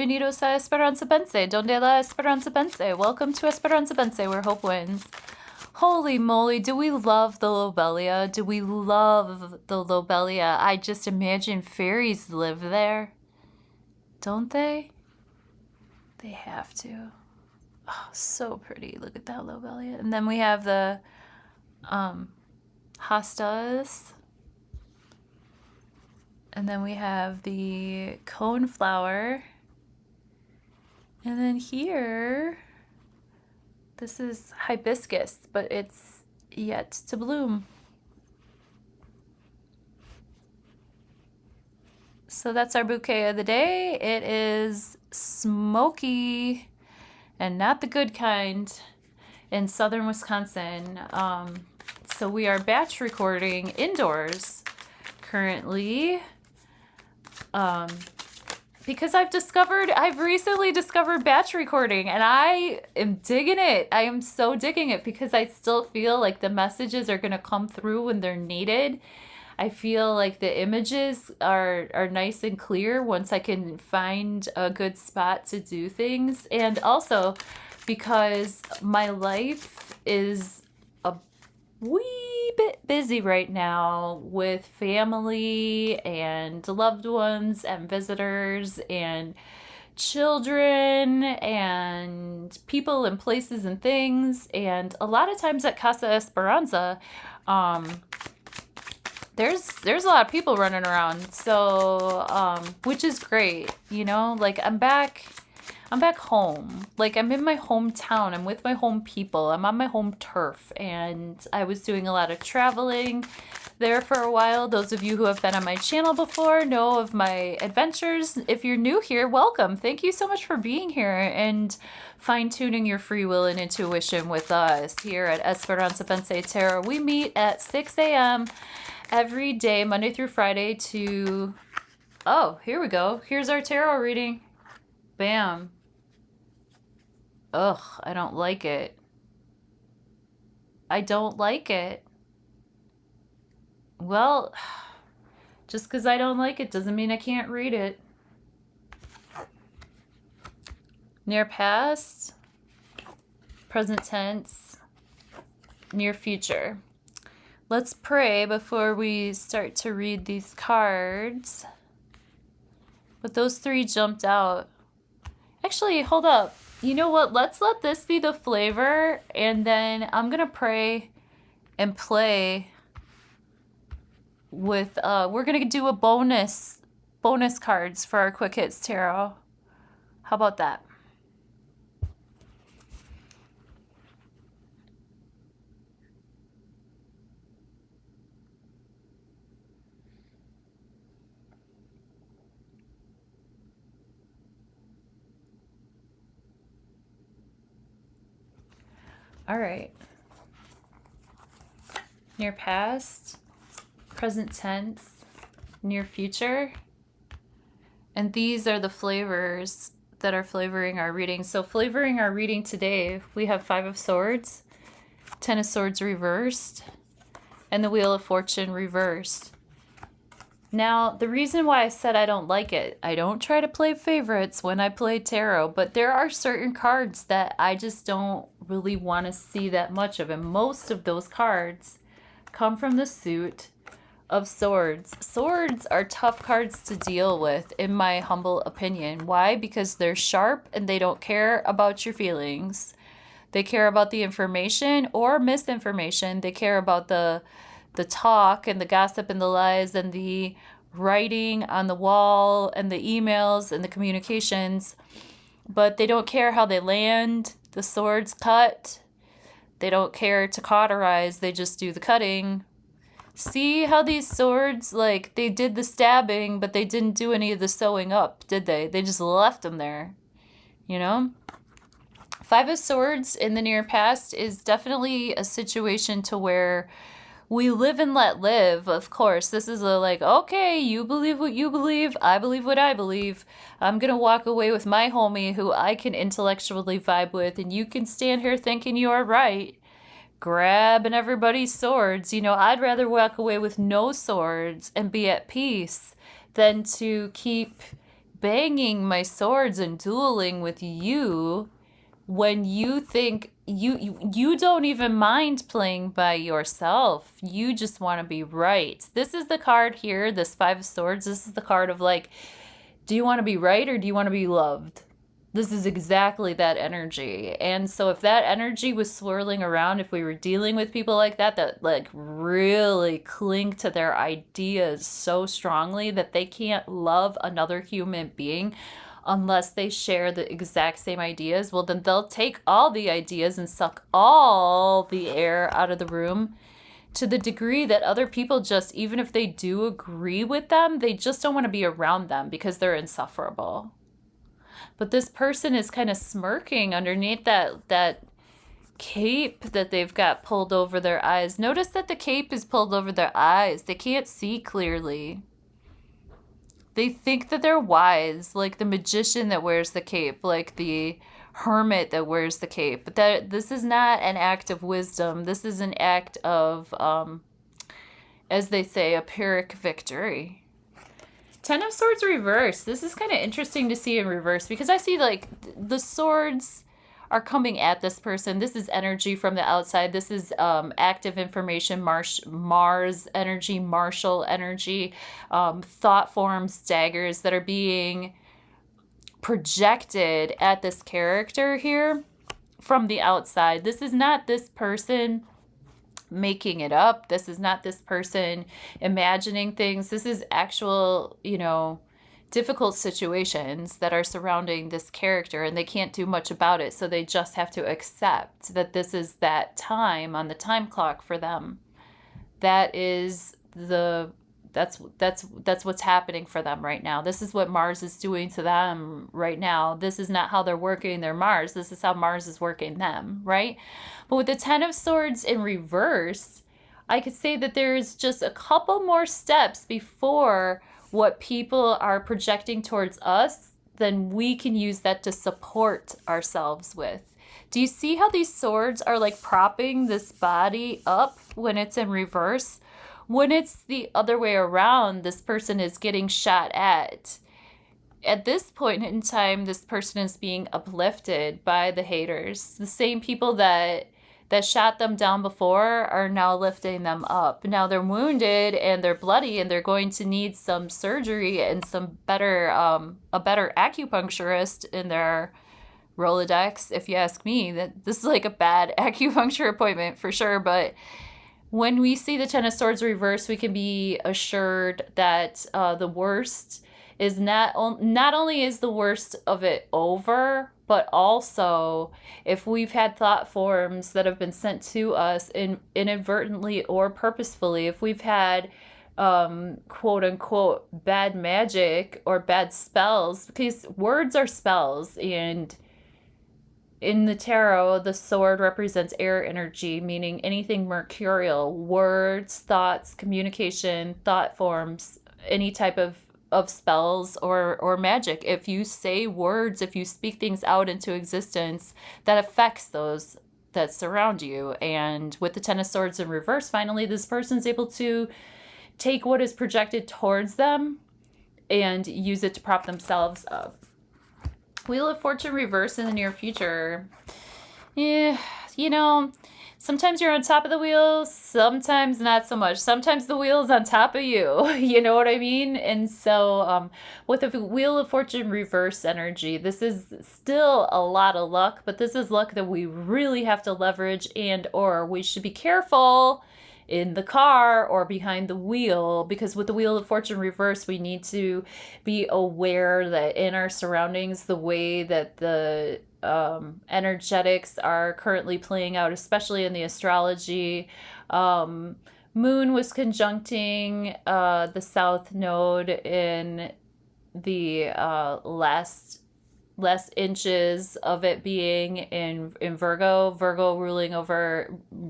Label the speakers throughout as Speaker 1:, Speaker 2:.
Speaker 1: Bienvenidos a Esperanza Pense. Donde la Esperanza Pense? Welcome to Esperanza Pense, where hope wins. Holy moly, do we love the Lobelia? Do we love the Lobelia? I just imagine fairies live there. Don't they? They have to. Oh, so pretty. Look at that Lobelia. And then we have the hostas. And then we have the coneflower. And then here, this is hibiscus, but it's yet to bloom. So that's our bouquet of the day. It is smoky and not the good kind in southern Wisconsin. So we are batch recording indoors currently. Because I've recently discovered batch recording and I am digging it. I am so digging it because I still feel like the messages are going to come through when they're needed. I feel like the images are nice and clear once I can find a good spot to do things. And also because my life is a wee bit busy right now with family and loved ones and visitors and children and people and places and things. And a lot of times at Casa Esperanza, there's a lot of people running around, so which is great, you know. Like I'm back home. Like I'm in my hometown. I'm with my home people. I'm on my home turf, and I was doing a lot of traveling there for a while. Those of you who have been on my channel before know of my adventures. If you're new here, welcome. Thank you so much for being here and fine-tuning your free will and intuition with us here at Esperanza Pense Tarot. We meet at 6 a.m. every day, Monday through Friday to... Oh, here we go. Here's our tarot reading. Bam. Ugh, I don't like it. I don't like it. Well, just because I don't like it doesn't mean I can't read it. Near past, present tense, near future. Let's pray before we start to read these cards. But those three jumped out. Actually, hold up. You know what? Let's let this be the flavor, and then I'm going to pray and play with, we're going to do a bonus cards for our Quick Hits Tarot. How about that? All right. Near past, present tense, near future. And these are the flavors that are flavoring our reading. So flavoring our reading today, we have 5 of Swords, 10 of Swords reversed, and the Wheel of Fortune reversed. Now, the reason why I said I don't like it, I don't try to play favorites when I play tarot, but there are certain cards that I just don't really want to see that much of. And most of those cards come from the suit of Swords. Swords are tough cards to deal with, in my humble opinion. Why? Because they're sharp and they don't care about your feelings. They care about the information or misinformation. They care about the talk and the gossip and the lies and the writing on the wall and the emails and the communications, but they don't care how they land. The swords cut. They don't care to cauterize. They just do the cutting. See how these swords, like, they did the stabbing, but they didn't do any of the sewing up, did they? They just left them there, you know? 5 of Swords in the near past is definitely a situation to where we live and let live. Of course, this is a like, okay, you believe what you believe, I believe what I believe. I'm gonna walk away with my homie who I can intellectually vibe with, and you can stand here thinking you are right, grabbing everybody's swords. You know, I'd rather walk away with no swords and be at peace than to keep banging my swords and dueling with you when you think you don't even mind playing by yourself. You just want to be right. This is the card here, this Five of Swords. This is the card of like, do you want to be right or do you want to be loved? This is exactly that energy. And so if that energy was swirling around, if we were dealing with people like that like really cling to their ideas so strongly that they can't love another human being unless they share the exact same ideas, well, then they'll take all the ideas and suck all the air out of the room, to the degree that other people just, even if they do agree with them, they just don't want to be around them because they're insufferable. But this person is kind of smirking underneath that cape that they've got pulled over their eyes. Notice that the cape is pulled over their eyes. They can't see clearly. They think that they're wise, like the magician that wears the cape, like the hermit that wears the cape. But this is not an act of wisdom. This is an act of, as they say, a Pyrrhic victory. Ten of Swords reverse. This is kind of interesting to see in reverse because I see like the swords are coming at this person. This is energy from the outside. This is active information, Mars energy, martial energy, thought forms, daggers that are being projected at this character here from the outside. This is not this person making it up. This is not this person imagining things. This is actual, difficult situations that are surrounding this character, and they can't do much about it. So they just have to accept that this is that time on the time clock for them. That is that's what's happening for them right now. This is what Mars is doing to them right now. This is not how they're working their Mars. This is how Mars is working them, right? But with the Ten of Swords in reverse, I could say that there's just a couple more steps before what people are projecting towards us, then we can use that to support ourselves with. Do you see how these swords are like propping this body up when it's in reverse? When it's the other way around, this person is getting shot at. At this point in time, this person is being uplifted by the haters. The same people that shot them down before are now lifting them up. Now they're wounded and they're bloody and they're going to need some surgery and some better, a better acupuncturist in their Rolodex, if you ask me. That this is like a bad acupuncture appointment for sure, but when we see the Ten of Swords reverse, we can be assured that the worst is not only is the worst of it over, but also if we've had thought forms that have been sent to us inadvertently or purposefully, if we've had quote unquote bad magic or bad spells, because words are spells, and in the tarot, the sword represents air energy, meaning anything mercurial, words, thoughts, communication, thought forms, any type of spells or magic. If you say words, if you speak things out into existence, that affects those that surround you. And with the Ten of Swords in reverse, finally, this person's able to take what is projected towards them and use it to prop themselves up. Wheel of Fortune reverse in the near future. Yeah, sometimes you're on top of the wheel, sometimes not so much. Sometimes the wheel is on top of you, you know what I mean? And so with the Wheel of Fortune reverse energy, this is still a lot of luck, but this is luck that we really have to leverage, and or we should be careful in the car or behind the wheel, because with the Wheel of Fortune reverse, we need to be aware that in our surroundings, the way that the energetics are currently playing out, especially in the astrology, Moon was conjuncting the South Node in the last inches of it being in Virgo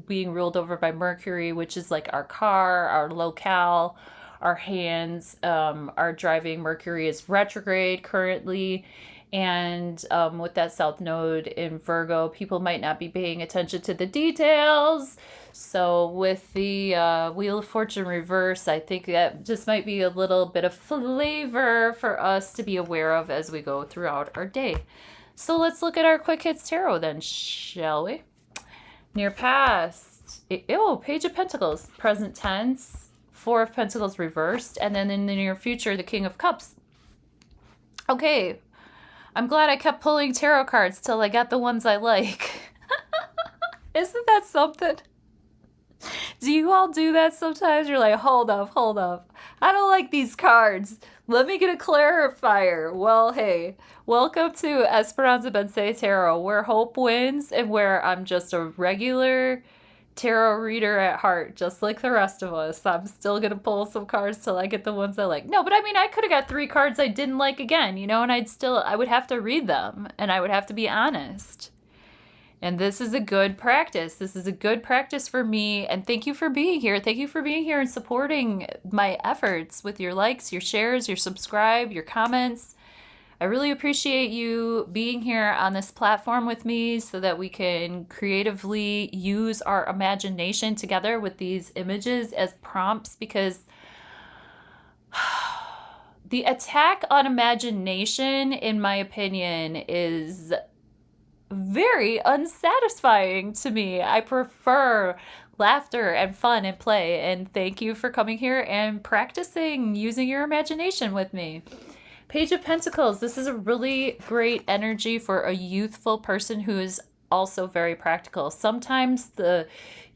Speaker 1: being ruled over by Mercury, which is like our car, our locale, our hands, our driving. Mercury is retrograde currently, And with that South Node in Virgo, people might not be paying attention to the details. So with the Wheel of Fortune reverse, I think that just might be a little bit of flavor for us to be aware of as we go throughout our day. So let's look at our Quick Hits Tarot then, shall we? Near past, Page of Pentacles, present tense, Four of Pentacles reversed, and then in the near future, the King of Cups. Okay, I'm glad I kept pulling tarot cards till I got the ones I like. Isn't that something? Do you all do that sometimes? You're like, hold up. I don't like these cards. Let me get a clarifier. Well, hey, welcome to Esperanza Tarot, where hope wins and where I'm just a regular tarot reader at heart, just like the rest of us. I'm still gonna pull some cards till I get the ones I like. No, but I mean, I could have got 3 cards I didn't like again, you know, and I would have to read them and I would have to be honest. And this is a good practice. This is a good practice for me. And thank you for being here. Thank you for being here and supporting my efforts with your likes, your shares, your subscribe, your comments. I really appreciate you being here on this platform with me so that we can creatively use our imagination together with these images as prompts, because the attack on imagination, in my opinion, is very unsatisfying to me. I prefer laughter and fun and play, and thank you for coming here and practicing using your imagination with me. Page of Pentacles, this is a really great energy for a youthful person who is also very practical. Sometimes the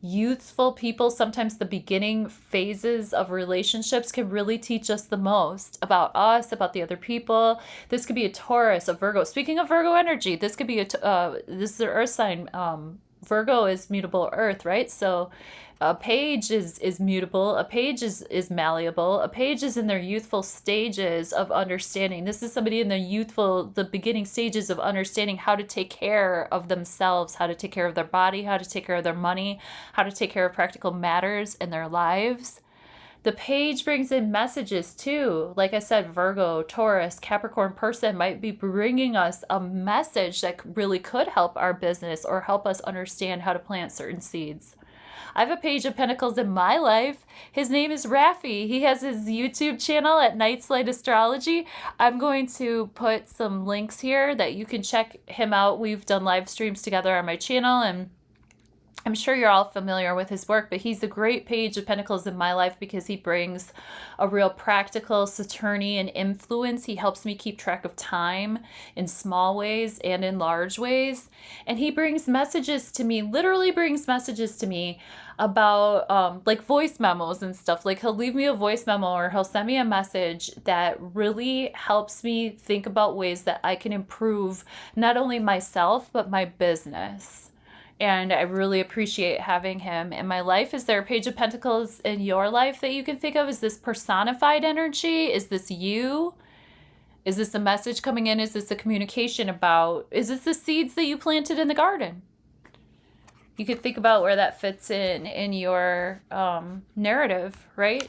Speaker 1: youthful people, sometimes the beginning phases of relationships can really teach us the most about us, about the other people. This could be a Taurus, a Virgo. Speaking of Virgo energy, this could be this is an earth sign. Virgo is mutable earth, right? So a page is mutable, a page is malleable, a page is in their youthful stages of understanding. This is somebody in the beginning stages of understanding how to take care of themselves, how to take care of their body, how to take care of their money, how to take care of practical matters in their lives. The page brings in messages too. Like I said, Virgo, Taurus, Capricorn person might be bringing us a message that really could help our business or help us understand how to plant certain seeds. I have a Page of Pentacles in my life. His name is Raffi. He has his YouTube channel at Night's Light Astrology. I'm going to put some links here that you can check him out. We've done live streams together on my channel, and I'm sure you're all familiar with his work, but he's a great Page of Pentacles in my life because he brings a real practical Saturnian influence. He helps me keep track of time in small ways and in large ways. And he brings messages to me, literally brings messages to me about like voice memos and stuff. Like he'll leave me a voice memo or he'll send me a message that really helps me think about ways that I can improve not only myself, but my business. And I really appreciate having him in my life. Is there a Page of Pentacles in your life that you can think of? Is this personified energy? Is this you? Is this a message coming in? Is this a communication about? Is this the seeds that you planted in the garden? You could think about where that fits in your narrative, right?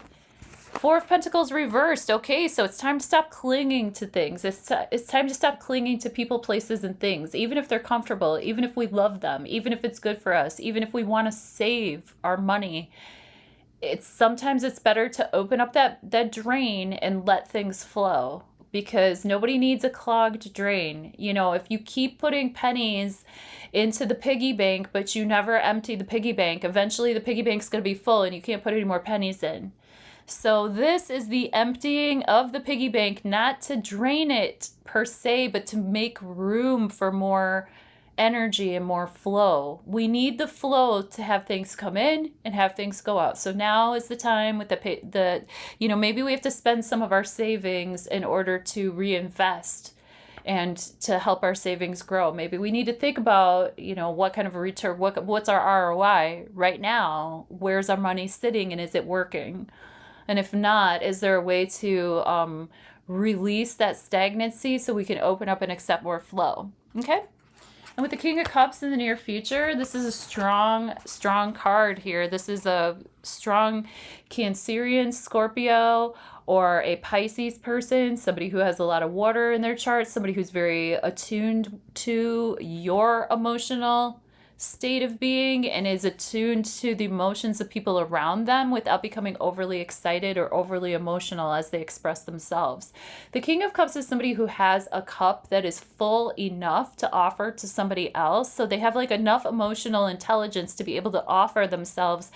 Speaker 1: Four of Pentacles reversed. Okay, so it's time to stop clinging to things. It's time to stop clinging to people, places, and things, even if they're comfortable, even if we love them, even if it's good for us, even if we want to save our money. Sometimes it's better to open up that drain and let things flow, because nobody needs a clogged drain. You know, if you keep putting pennies into the piggy bank, but you never empty the piggy bank, eventually the piggy bank's going to be full and you can't put any more pennies in. So this is the emptying of the piggy bank, not to drain it per se, but to make room for more energy and more flow. We need the flow to have things come in and have things go out. So now is the time with maybe we have to spend some of our savings in order to reinvest and to help our savings grow. Maybe we need to think about, what kind of a return, what's our ROI right now? Where's our money sitting and is it working? And if not, is there a way to release that stagnancy so we can open up and accept more flow? Okay. And with the King of Cups in the near future, this is a strong, strong card here. This is a strong Cancerian, Scorpio, or a Pisces person, somebody who has a lot of water in their chart, somebody who's very attuned to your emotional state of being and is attuned to the emotions of people around them without becoming overly excited or overly emotional as they express themselves. The King of Cups is somebody who has a cup that is full enough to offer to somebody else. So they have like enough emotional intelligence to be able to offer themselves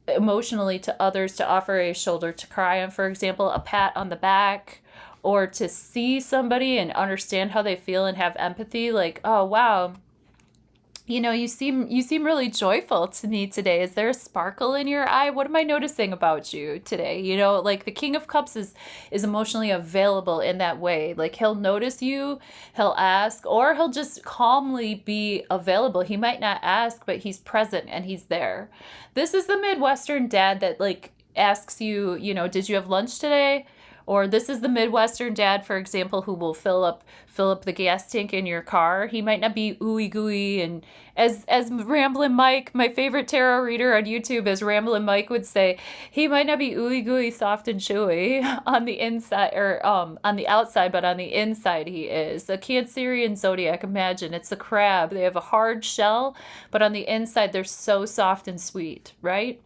Speaker 1: emotionally to others, to offer a shoulder to cry on, for example, a pat on the back, or to see somebody and understand how they feel and have empathy, like, oh wow, you know, you seem really joyful to me today. Is there a sparkle in your eye? What am I noticing about you today? You know, like the King of Cups is emotionally available in that way. Like he'll notice you, he'll ask, or he'll just calmly be available. He might not ask, but he's present and he's there. This is the Midwestern dad that like asks you, you know, did you have lunch today? Or this is the Midwestern dad, for example, who will fill up the gas tank in your car. He might not be ooey gooey, and as Ramblin' Mike, my favorite tarot reader on YouTube, as Ramblin' Mike would say, he might not be ooey gooey, soft and chewy on the inside or on the outside, but on the inside he is. A Cancerian zodiac, imagine it's a crab. They have a hard shell, but on the inside they're so soft and sweet, right?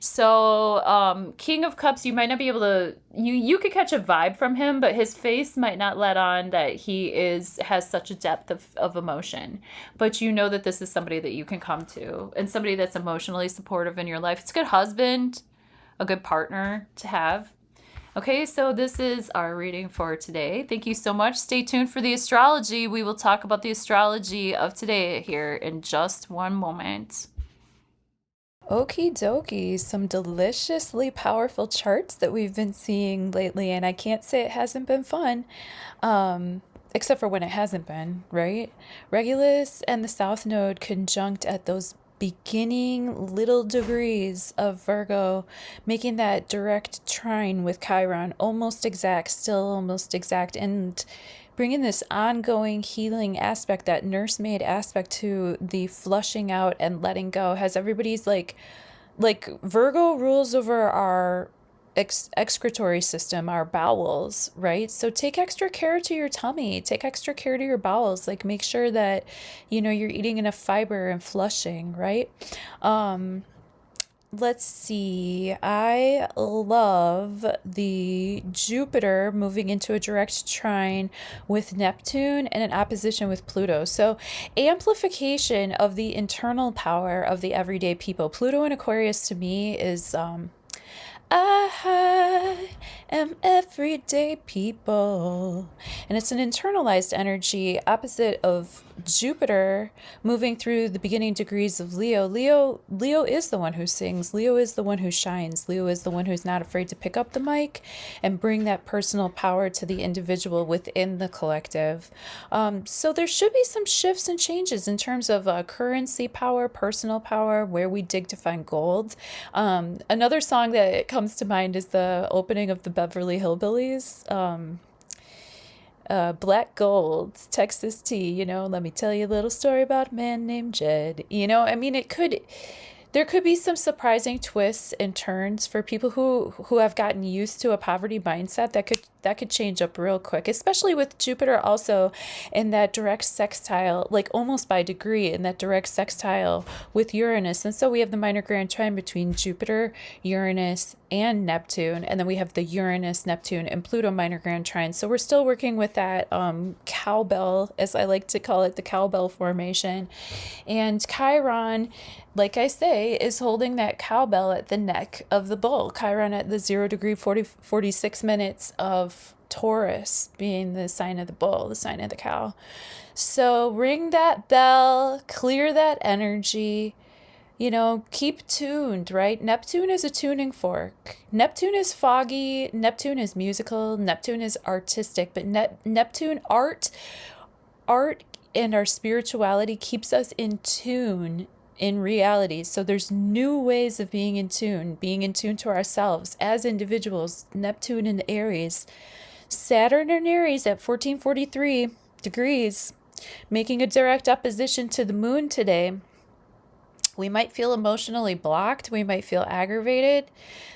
Speaker 1: So King of Cups, you might not be able to, you could catch a vibe from him, but his face might not let on that he has such a depth of emotion. But you know that this is somebody that you can come to and somebody that's emotionally supportive in your life. It's a good husband, a good partner to have. Okay, so this is our reading for today. Thank you so much. Stay tuned for the astrology. We will talk about the astrology of today here in just one moment. Okie dokie, some deliciously powerful charts that we've been seeing lately, and I can't say it hasn't been fun, except for when it hasn't been, right? Regulus and the South Node conjunct at those beginning little degrees of Virgo, making that direct trine with Chiron, almost exact, still almost exact, and bringing this ongoing healing aspect, that nursemaid aspect to the flushing out and letting go. Has everybody's like Virgo rules over our excretory system, our bowels, right? So take extra care to your tummy, take extra care to your bowels, like make sure that, you know, you're eating enough fiber and flushing, right? Let's see. I love the Jupiter moving into a direct trine with Neptune and an opposition with Pluto. So amplification of the internal power of the everyday people. Pluto in Aquarius to me is I am everyday people. And it's an internalized energy opposite of Jupiter moving through the beginning degrees of Leo. Leo is the one who sings. Leo is the one who shines. Leo is the one who's not afraid to pick up the mic and bring that personal power to the individual within the collective. So there should be some shifts and changes in terms of currency power, personal power, where we dig to find gold. Another song that comes to mind is the opening of the Beverly Hillbillies. Black Gold, Texas Tea, you know, let me tell you a little story about a man named Jed. You know, I mean, there could be some surprising twists and turns for people who have gotten used to a poverty mindset that could change up real quick, especially with Jupiter also in that direct sextile, like almost by degree in that direct sextile with Uranus. And so we have the minor grand trine between Jupiter, Uranus, and Neptune. And then we have the Uranus, Neptune, and Pluto minor grand trine. So we're still working with that cowbell, as I like to call it, the cowbell formation. And Chiron, like I say, is holding that cowbell at the neck of the bull. Chiron at the 0 degree 46 minutes of Taurus being the sign of the bull, the sign of the cow. So ring that bell, clear that energy, you know, keep tuned, right? Neptune is a tuning fork. Neptune is foggy, Neptune is musical, Neptune is artistic, but Neptune art and our spirituality keeps us in tune in reality. So there's new ways of being in tune to ourselves as individuals. Neptune in Aries, Saturn in Aries at 1443 degrees. Making a direct opposition to the moon today. We might feel emotionally blocked. We might feel aggravated.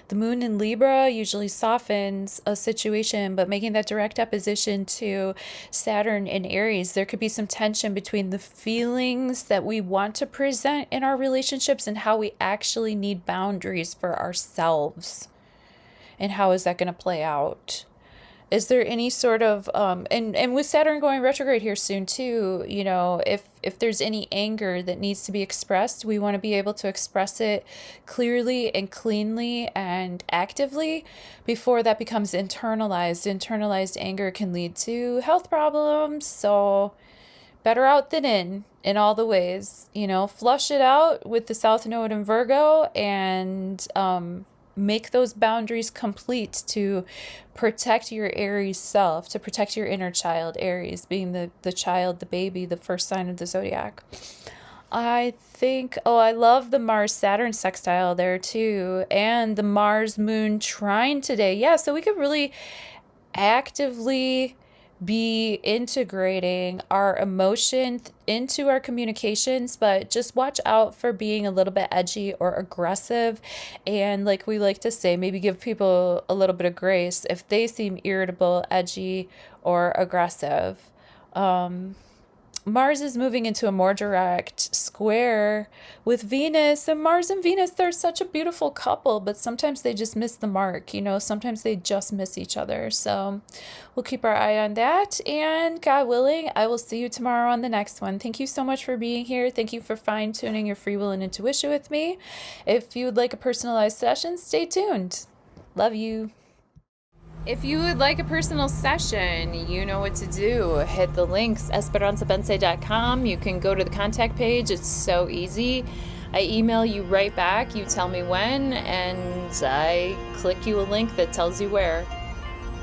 Speaker 1: The moon in Libra usually softens a situation, but making that direct opposition to Saturn in Aries, there could be some tension between the feelings that we want to present in our relationships and how we actually need boundaries for ourselves. And how is that going to play out? Is there any sort of, and with Saturn going retrograde here soon too, you know, if there's any anger that needs to be expressed, we want to be able to express it clearly and cleanly and actively before that becomes internalized. Internalized anger can lead to health problems. So better out than in all the ways, you know, flush it out with the South Node in Virgo and, make those boundaries complete to protect your Aries self, to protect your inner child, Aries being the child, the baby, the first sign of the zodiac. I think, I love the Mars-Saturn sextile there too, and the Mars-Moon trine today. Yeah, so we could really actively be integrating our emotion into our communications, but just watch out for being a little bit edgy or aggressive. And like we like to say, maybe give people a little bit of grace if they seem irritable, edgy, or aggressive. Mars is moving into a more direct square with Venus, and Mars and Venus, they're such a beautiful couple, but sometimes they just miss the mark, you know, sometimes they just miss each other. So we'll keep our eye on that, and God willing, I will see you tomorrow on the next one. Thank you so much for being here. Thank you for fine-tuning your free will and intuition with me. If you would like a personalized session, stay tuned. Love you. If you would like a personal session, you know what to do. Hit the links, esperanzabense.com. You can go to the contact page. It's so easy. I email you right back. You tell me when, and I click you a link that tells you where.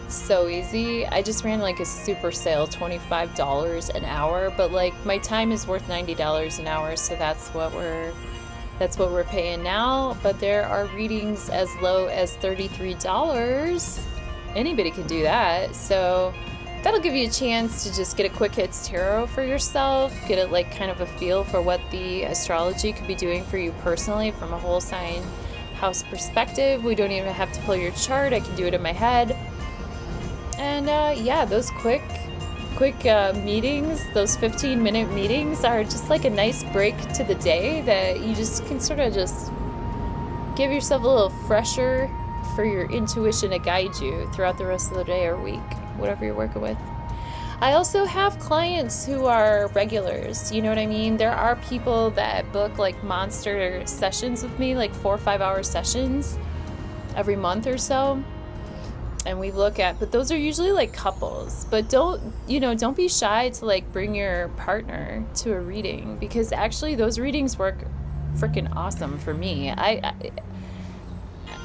Speaker 1: So easy. I just ran like a super sale, $25 an hour, but like my time is worth $90 an hour, so that's what we're paying now. But there are readings as low as $33. Anybody can do that, so that'll give you a chance to just get a quick hits tarot for yourself, get it like kind of a feel for what the astrology could be doing for you personally from a whole sign house perspective. We don't even have to pull your chart. I can do it in my head. And yeah, those quick meetings, those 15-minute meetings are just like a nice break to the day that you just can sort of just give yourself a little fresher for your intuition to guide you throughout the rest of the day or week, whatever you're working with. I also have clients who are regulars, you know what I mean? There are people that book like monster sessions with me, like 4 or 5 hour sessions every month or so. And we look at, but those are usually like couples, but don't be shy to like bring your partner to a reading, because actually those readings work freaking awesome for me.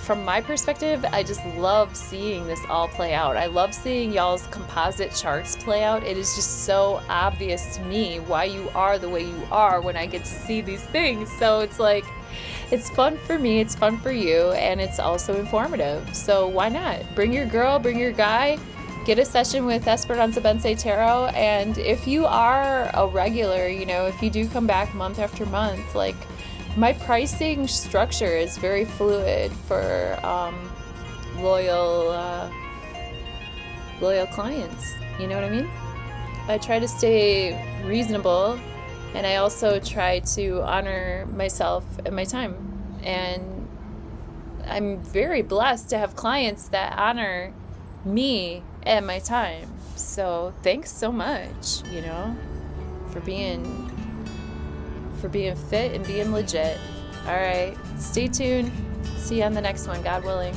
Speaker 1: From my perspective, I just love seeing this all play out. I love seeing y'all's composite charts play out. It is just so obvious to me why you are the way you are when I get to see these things. So it's like, it's fun for me, it's fun for you, and it's also informative. So why not? Bring your girl, bring your guy, get a session with Esperanza Bense Tarot. And if you are a regular, you know, if you do come back month after month, like, my pricing structure is very fluid for loyal clients. You know what I mean? I try to stay reasonable, and I also try to honor myself and my time. And I'm very blessed to have clients that honor me and my time. So thanks so much, you know, for being fit and being legit. All right, stay tuned. See you on the next one, God willing.